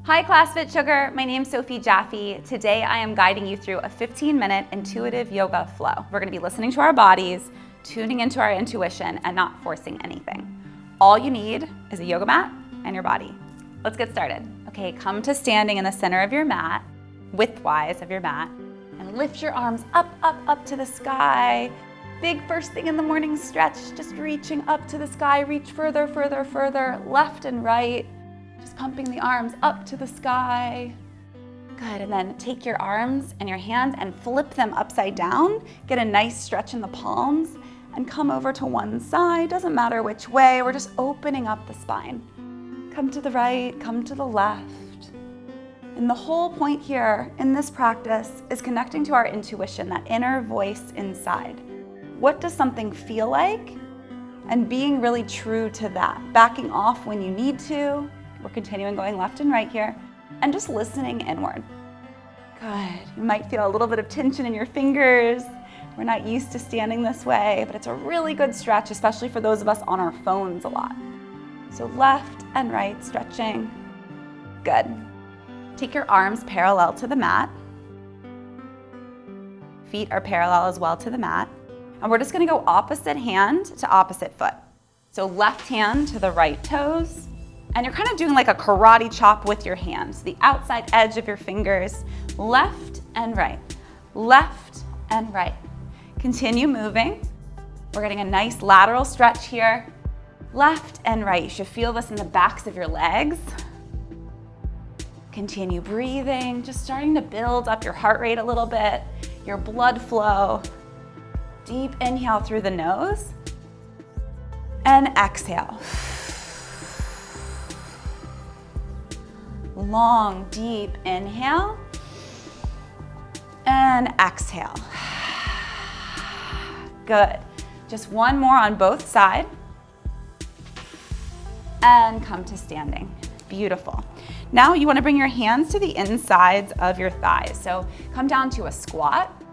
Hi Class FitSugar, my name's Sophie Jaffe. Today I am guiding you through a 15-minute intuitive yoga flow. We're gonna be listening to our bodies, tuning into our intuition, and not forcing anything. All you need is a yoga mat and your body. Let's get started. Okay, come to standing in the center of your mat, widthwise of your mat, and lift your arms up, up, up to the sky. Big first thing in the morning stretch, just reaching up to the sky, reach further, further, further, left and right. Just pumping the arms up to the sky. Good, and then take your arms and your hands and flip them upside down. Get a nice stretch in the palms and come over to one side. Doesn't matter which way, we're just opening up the spine. Come to the right, come to the left. And the whole point here in this practice is connecting to our intuition, that inner voice inside. What does something feel like? And being really true to that. Backing off when you need to. We're continuing going left and right here, and just listening inward. Good. You might feel a little bit of tension in your fingers. We're not used to standing this way, but it's a really good stretch, especially for those of us on our phones a lot. So left and right stretching. Good. Take your arms parallel to the mat. Feet are parallel as well to the mat. And we're just gonna go opposite hand to opposite foot. So left hand to the right toes. And you're kind of doing like a karate chop with your hands, the outside edge of your fingers, left and right, left and right. Continue moving. We're getting a nice lateral stretch here, left and right. You should feel this in the backs of your legs. Continue breathing, just starting to build up your heart rate a little bit, your blood flow. Deep inhale through the nose and exhale. Long, deep inhale and exhale. Good. Just one more on both sides and come to standing. Beautiful. Now you want to bring your hands to the insides of your thighs. So come down to a squat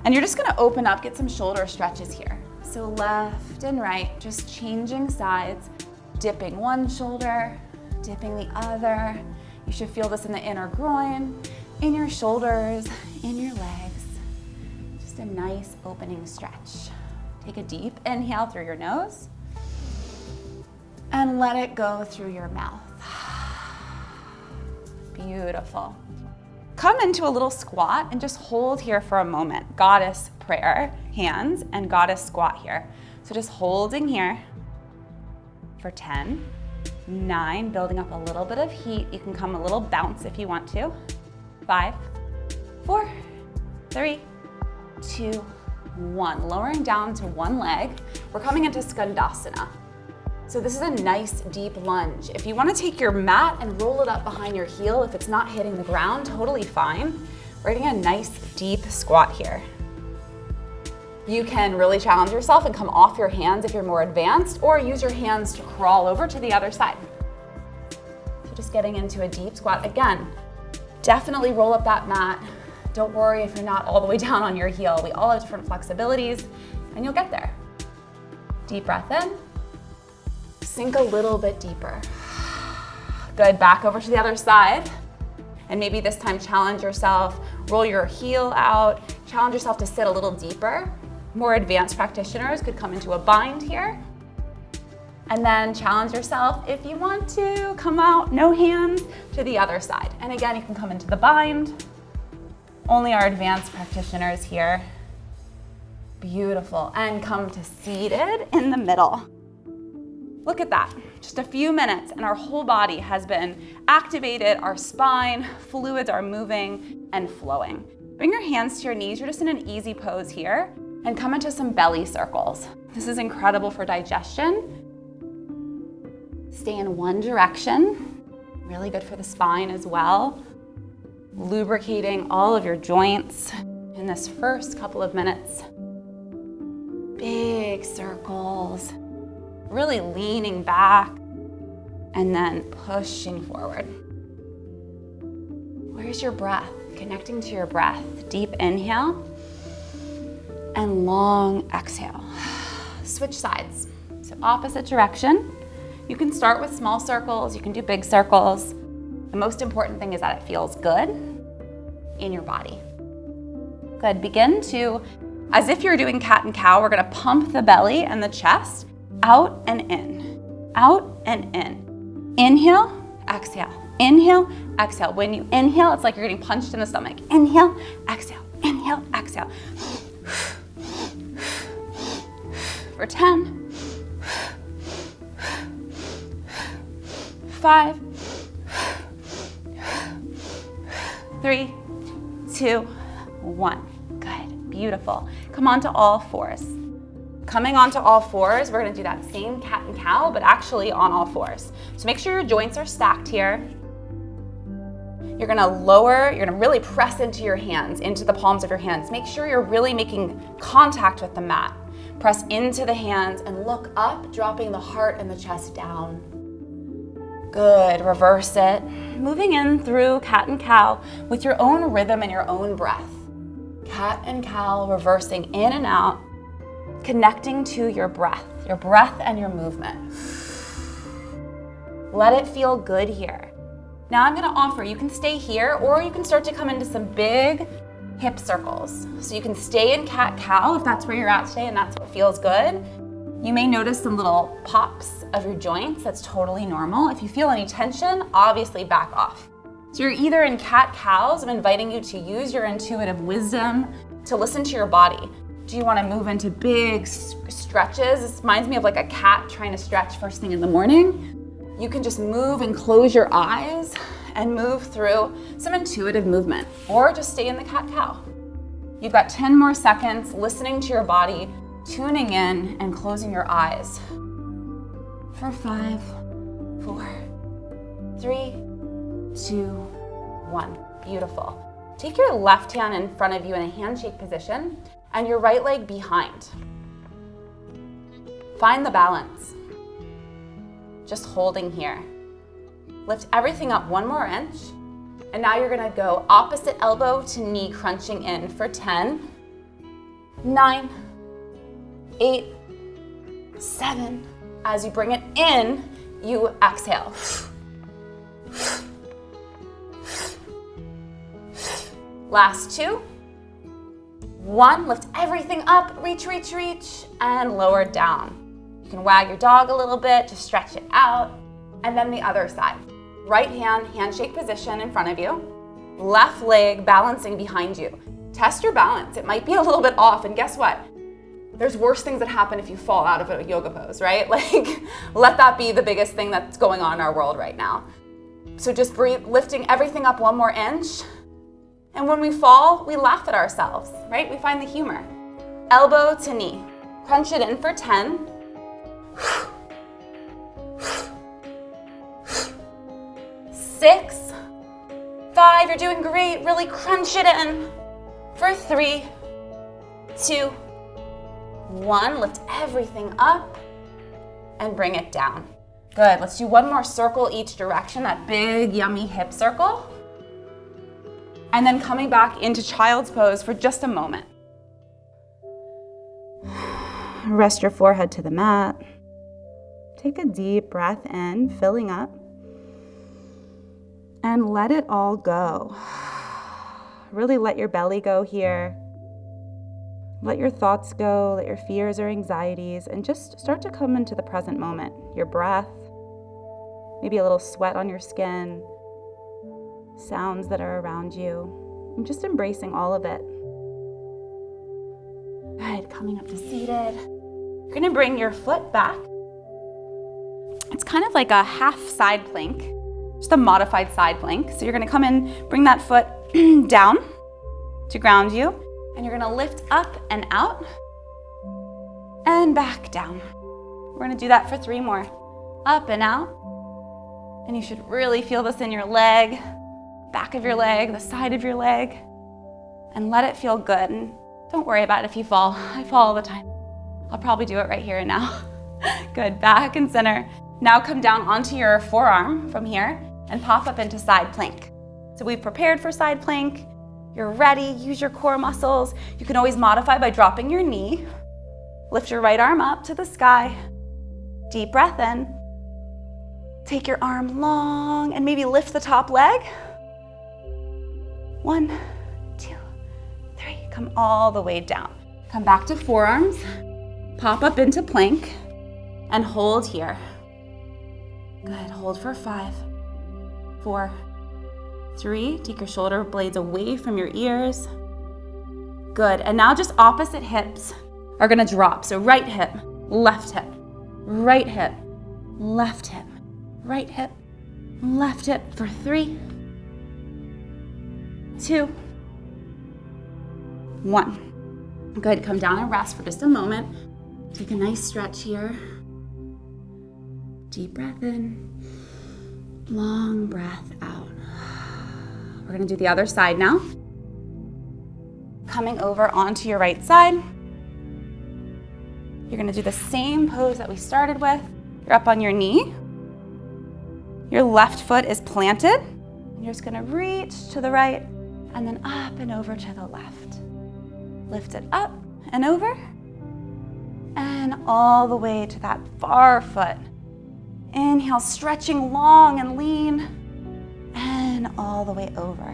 and you're just going to open up, get some shoulder stretches here. So left and right, just changing sides, dipping one shoulder, dipping the other. You should feel this in the inner groin, in your shoulders, in your legs. Just a nice opening stretch. Take a deep inhale through your nose and let it go through your mouth. Beautiful. Come into a little squat and just hold here for a moment. Goddess prayer, hands, and goddess squat here. So just holding here for 10, 9, building up a little bit of heat. You can come a little bounce if you want to. 5, 4, 3, 2, 1. Lowering down to one leg. We're coming into Skandasana. So this is a nice deep lunge. If you want to take your mat and roll it up behind your heel, if it's not hitting the ground, totally fine. We're getting a nice deep squat here. You can really challenge yourself and come off your hands if you're more advanced, or use your hands to crawl over to the other side. So just getting into a deep squat. Again, definitely roll up that mat. Don't worry if you're not all the way down on your heel. We all have different flexibilities and you'll get there. Deep breath in. Sink a little bit deeper. Good, back over to the other side. And maybe this time challenge yourself, roll your heel out, challenge yourself to sit a little deeper. More advanced practitioners could come into a bind here. And then challenge yourself, if you want to, come out, no hands, to the other side. And again, you can come into the bind. Only our advanced practitioners here. Beautiful. And come to seated in the middle. Look at that. Just a few minutes and our whole body has been activated, our spine, fluids are moving and flowing. Bring your hands to your knees. You're just in an easy pose here. And come into some belly circles. This is incredible for digestion. Stay in one direction. Really good for the spine as well. Lubricating all of your joints in this first couple of minutes. Big circles. Really leaning back and then pushing forward. Where's your breath? Connecting to your breath. Deep inhale. And long exhale. Switch sides. So opposite direction. You can start with small circles, you can do big circles. The most important thing is that it feels good in your body. Good, begin to, as if you're doing cat and cow, we're gonna pump the belly and the chest out and in, out and in. Inhale, exhale, inhale, exhale. When you inhale, it's like you're getting punched in the stomach. Inhale, exhale, inhale, exhale. For 10, 5, 3, 2, 1. Good, beautiful. Come on to all fours. Coming onto all fours, we're gonna do that same cat and cow, but actually on all fours. So make sure your joints are stacked here. You're gonna really press into your hands, into the palms of your hands. Make sure you're really making contact with the mat. Press into the hands and look up, dropping the heart and the chest down. Good, reverse it. Moving in through cat and cow with your own rhythm and your own breath. Cat and cow, reversing in and out, connecting to your breath and your movement. Let it feel good here. Now I'm gonna offer, you can stay here or you can start to come into some big hip circles. So you can stay in cat-cow if that's where you're at today and that's what feels good. You may notice some little pops of your joints. That's totally normal. If you feel any tension, obviously back off. So you're either in cat-cows. I'm inviting you to use your intuitive wisdom to listen to your body. Do you want to move into big stretches? This reminds me of like a cat trying to stretch first thing in the morning. You can just move and close your eyes and move through some intuitive movement, or just stay in the cat-cow. You've got 10 more seconds listening to your body, tuning in and closing your eyes. For 5, 4, 3, 2, 1. Beautiful. Take your left hand in front of you in a handshake position and your right leg behind. Find the balance. Just holding here. Lift everything up 1 more inch. And now you're gonna go opposite elbow to knee, crunching in for 10, 9, 8, 7. As you bring it in, you exhale. Last 2. 1, lift everything up, reach, reach, reach, and lower down. You can wag your dog a little bit to stretch it out. And then the other side. Right hand, handshake position in front of you. Left leg balancing behind you. Test your balance. It might be a little bit off, and guess what? There's worse things that happen if you fall out of a yoga pose, right? Like, let that be the biggest thing that's going on in our world right now. So just breathe, lifting everything up 1 more inch. And when we fall, we laugh at ourselves, right? We find the humor. Elbow to knee. Crunch it in for 10. 6, 5, you're doing great. Really crunch it in for 3, 2, 1. Lift everything up and bring it down. Good, let's do 1 more circle each direction, that big, yummy hip circle. And then coming back into child's pose for just a moment. Rest your forehead to the mat. Take a deep breath in, filling up. And let it all go. Really let your belly go here. Let your thoughts go, let your fears or anxieties, and just start to come into the present moment. Your breath, maybe a little sweat on your skin, sounds that are around you, and just embracing all of it. Good, coming up to seated. You're gonna bring your foot back. It's kind of like a half side plank. Just a modified side plank. So you're gonna come in, bring that foot down to ground you, and you're gonna lift up and out, and back down. We're gonna do that for 3 more. Up and out, and you should really feel this in your leg, back of your leg, the side of your leg, and let it feel good. And don't worry about it if you fall. I fall all the time. I'll probably do it right here and now. Good, back and center. Now come down onto your forearm from here, and pop up into side plank. So we've prepared for side plank. You're ready, use your core muscles. You can always modify by dropping your knee. Lift your right arm up to the sky. Deep breath in. Take your arm long and maybe lift the top leg. 1, 2, 3. Come all the way down. Come back to forearms. Pop up into plank and hold here. Good. Hold for 5, 4, 3. Take your shoulder blades away from your ears. Good. And now just opposite hips are going to drop. So right hip, left hip, right hip, left hip, right hip, left hip for 3, 2, 1. Good. Come down and rest for just a moment. Take a nice stretch here. Deep breath in, long breath out. We're going to do the other side now. Coming over onto your right side. You're going to do the same pose that we started with. You're up on your knee. Your left foot is planted. You're just going to reach to the right and then up and over to the left. Lift it up and over and all the way to that far foot. Inhale, stretching long and lean, and all the way over.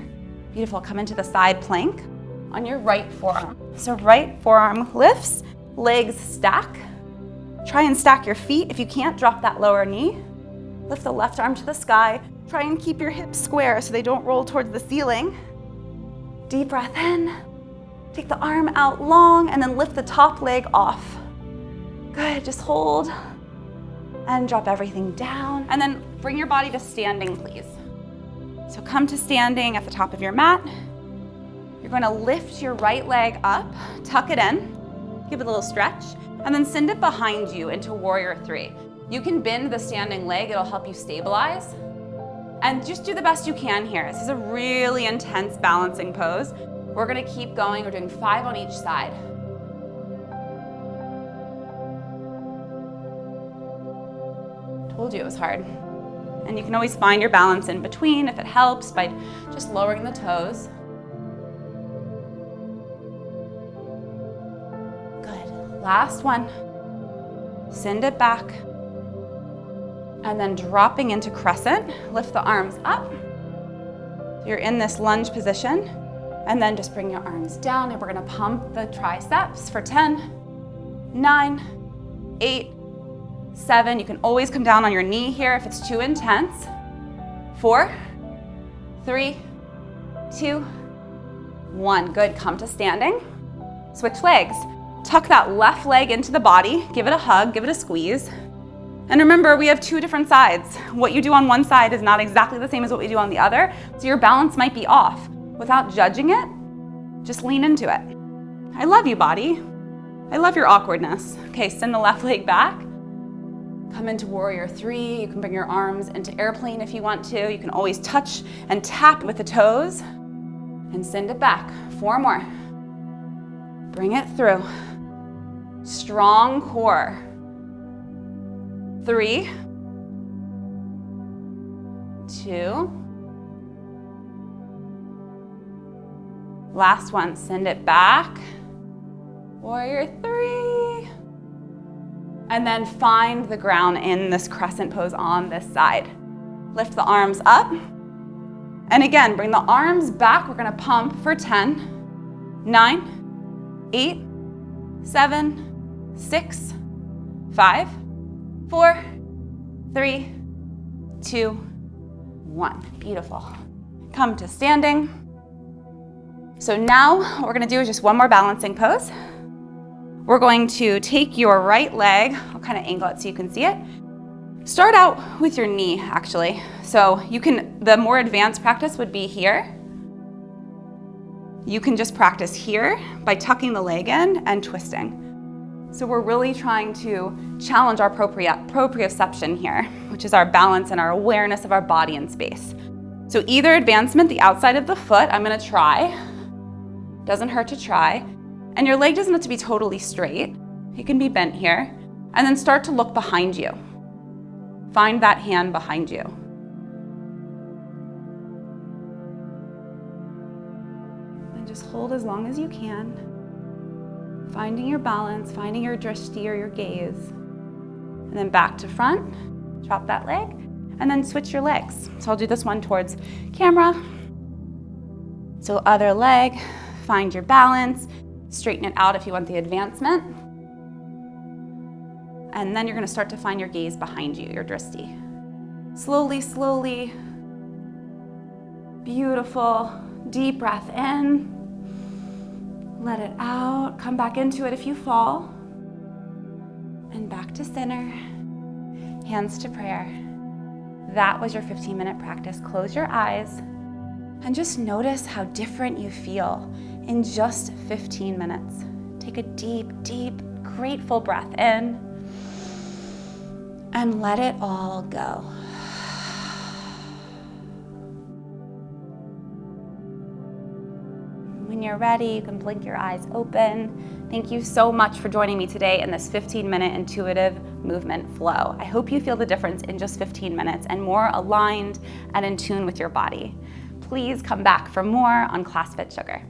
Beautiful. Come into the side plank on your right forearm. So right forearm lifts, legs stack. Try and stack your feet. If you can't, drop that lower knee. Lift the left arm to the sky. Try and keep your hips square so they don't roll towards the ceiling. Deep breath in. Take the arm out long and then lift the top leg off. Good. Just hold. And drop everything down. And then bring your body to standing, please. So come to standing at the top of your mat. You're going to lift your right leg up, tuck it in, give it a little stretch, and then send it behind you into Warrior 3. You can bend the standing leg, it'll help you stabilize. And just do the best you can here. This is a really intense balancing pose. We're going to keep going. We're doing 5 on each side. Told you it was hard. And you can always find your balance in between if it helps by just lowering the toes. Good. Last one. Send it back. And then dropping into Crescent. Lift the arms up. So you're in this lunge position. And then just bring your arms down and we're going to pump the triceps for 10, 9, 8, 7, you can always come down on your knee here if it's too intense. 4, 3, 2, 1. Good, come to standing. Switch legs. Tuck that left leg into the body, give it a hug, give it a squeeze. And remember, we have 2 different sides. What you do on one side is not exactly the same as what we do on the other, so your balance might be off. Without judging it, just lean into it. I love you, body. I love your awkwardness. Okay, send the left leg back. Come into Warrior 3. You can bring your arms into airplane if you want to. You can always touch and tap with the toes. And send it back. 4 more. Bring it through. Strong core. 3, 2. Last one. Send it back. Warrior 3. And then find the ground in this crescent pose on this side. Lift the arms up. And again, bring the arms back. We're going to pump for 10, 9, 8, 7, 6, 5, 4, 3, 2, 1. Beautiful. Come to standing. So now what we're going to do is just one more balancing pose. We're going to take your right leg, I'll kind of angle it so you can see it. Start out with your knee, actually. So you can, the more advanced practice would be here. You can just practice here by tucking the leg in and twisting. So we're really trying to challenge our proprioception here, which is our balance and our awareness of our body and space. So either advancement, the outside of the foot, I'm gonna try. Doesn't hurt to try. And your leg doesn't have to be totally straight. It can be bent here. And then start to look behind you. Find that hand behind you. And just hold as long as you can. Finding your balance, finding your drishti or your gaze. And then back to front. Drop that leg. and then switch your legs. So I'll do this one towards camera. So other leg, find your balance, straighten it out if you want the advancement. And then you're gonna start to find your gaze behind you, your drishti. Slowly, slowly. Beautiful. Deep breath in. Let it out. Come back into it if you fall. And back to center. Hands to prayer. That was your 15-minute practice. Close your eyes and just notice how different you feel in just 15 minutes. Take a deep, deep, grateful breath in and let it all go. When you're ready, you can blink your eyes open. Thank you so much for joining me today in this 15-minute intuitive movement flow. I hope you feel the difference in just 15 minutes and more aligned and in tune with your body. Please come back for more on Class FitSugar.